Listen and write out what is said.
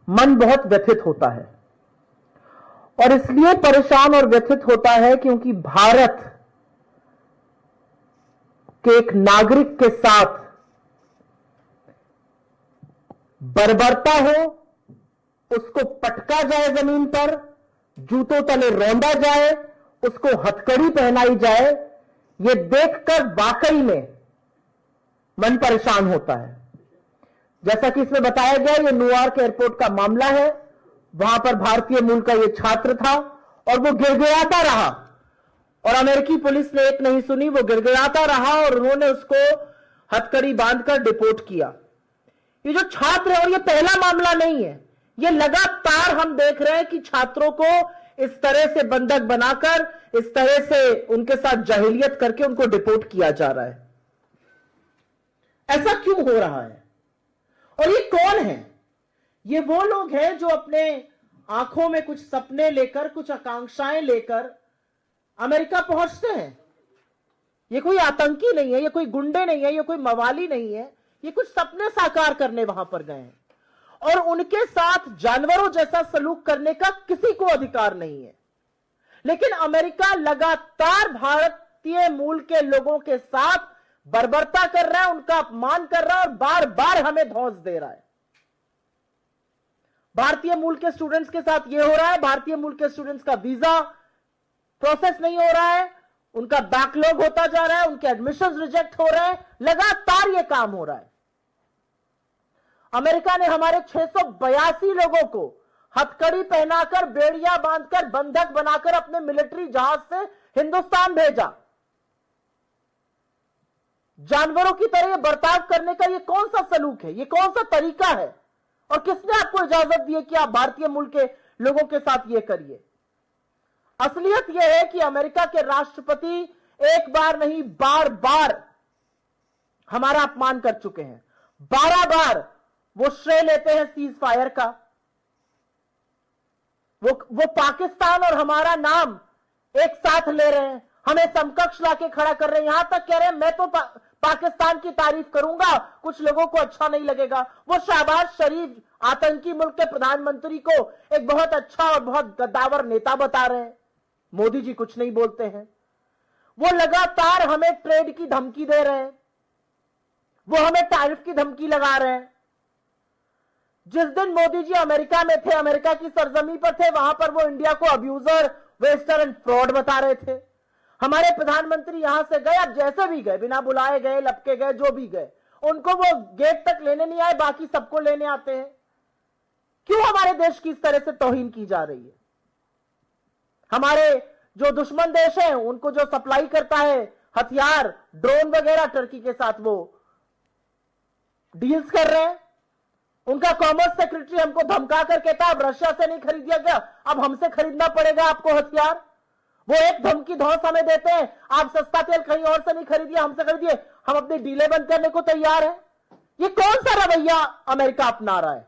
मन बहुत व्यथित होता है, और इसलिए परेशान और व्यथित होता है क्योंकि भारत के एक नागरिक के साथ बर्बरता हो, उसको पटका जाए जमीन पर, जूतों तले रौंदा जाए, उसको हथकड़ी पहनाई जाए, यह देखकर वाकई में मन परेशान होता है। जैसा कि इसमें बताया गया, यह न्यूयॉर्क एयरपोर्ट का मामला है। वहां पर भारतीय मूल का यह छात्र था और वो गिड़गिड़ाता रहा, और अमेरिकी पुलिस ने एक नहीं सुनी, वो गिड़गिड़ाता रहा और उन्होंने उसको हथकड़ी बांधकर डिपोर्ट किया। ये जो छात्र है, और ये पहला मामला नहीं है, ये लगातार हम देख रहे हैं कि छात्रों को इस तरह से बंधक बनाकर, इस तरह से उनके साथ जाहिलियत करके उनको डिपोर्ट किया जा रहा है। ऐसा क्यों हो रहा है? और ये कौन है? ये वो लोग हैं जो अपने आंखों में कुछ सपने लेकर, कुछ आकांक्षाएं लेकर अमेरिका पहुंचते हैं। ये कोई आतंकी नहीं है, ये कोई गुंडे नहीं है, ये कोई मवाली नहीं है, ये कुछ सपने साकार करने वहां पर गए हैं, और उनके साथ जानवरों जैसा सलूक करने का किसी को अधिकार नहीं है। लेकिन अमेरिका लगातार भारतीय मूल के लोगों के साथ बर्बरता कर रहा है, उनका अपमान कर रहा है, और बार बार हमें धौंस दे रहा है। भारतीय मूल के स्टूडेंट्स के साथ यह हो रहा है, भारतीय मूल के स्टूडेंट्स का वीजा प्रोसेस नहीं हो रहा है, उनका बैकलॉग होता जा रहा है, उनके एडमिशंस रिजेक्ट हो रहे हैं, लगातार यह काम हो रहा है। अमेरिका ने हमारे 682 लोगों को हथकड़ी पहनाकर, बेड़ियां बांधकर, बंधक बनाकर अपने मिलिट्री जहाज से हिंदुस्तान भेजा। जानवरों की तरह बर्ताव करने का यह कौन सा सलूक है? यह कौन सा तरीका है? और किसने आपको इजाजत दी है कि आप भारतीय मूल के लोगों के साथ यह करिए? असलियत यह है कि अमेरिका के राष्ट्रपति एक बार नहीं, बार बार हमारा अपमान कर चुके हैं। 12 बार वो श्रेय लेते हैं सीज फायर का। वो पाकिस्तान और हमारा नाम एक साथ ले रहे हैं, हमें समकक्ष लाके खड़ा कर रहे हैं, यहां तक कह रहे हैं मैं तो पाकिस्तान की तारीफ करूंगा, कुछ लोगों को अच्छा नहीं लगेगा। वो शहबाज शरीफ आतंकी मुल्क के प्रधानमंत्री को एक बहुत अच्छा और बहुत गद्दावर नेता बता रहे हैं। मोदी जी कुछ नहीं बोलते हैं। वो लगातार हमें ट्रेड की धमकी दे रहे हैं, वो हमें टैरिफ की धमकी लगा रहे हैं। जिस दिन मोदी जी अमेरिका में थे, अमेरिका की सरजमी पर थे, वहां पर वो इंडिया को अब्यूजर, वेस्टर एंड फ्रॉड बता रहे थे। हमारे प्रधानमंत्री यहां से गए, अब जैसे भी गए, बिना बुलाए गए, लपके गए, जो भी गए, उनको वो गेट तक लेने नहीं आए, बाकी सबको लेने आते हैं। क्यों हमारे देश की इस तरह से तौहीन की जा रही है? हमारे जो दुश्मन देश हैं, उनको जो सप्लाई करता है हथियार, ड्रोन वगैरह, टर्की के साथ वो डील्स कर रहे हैं। उनका कॉमर्स सेक्रेटरी हमको धमका कर कहता है अब रशिया से नहीं खरीदिया गया, अब हमसे खरीदना पड़ेगा आपको हथियार। वो एक धमकी धौंस हमें देते हैं, आप सस्ता तेल कहीं और से नहीं खरीदिए, हमसे खरीदिए, हम अपनी डीलें बंद करने को तैयार हैं। ये कौन सा रवैया अमेरिका अपना रहा है?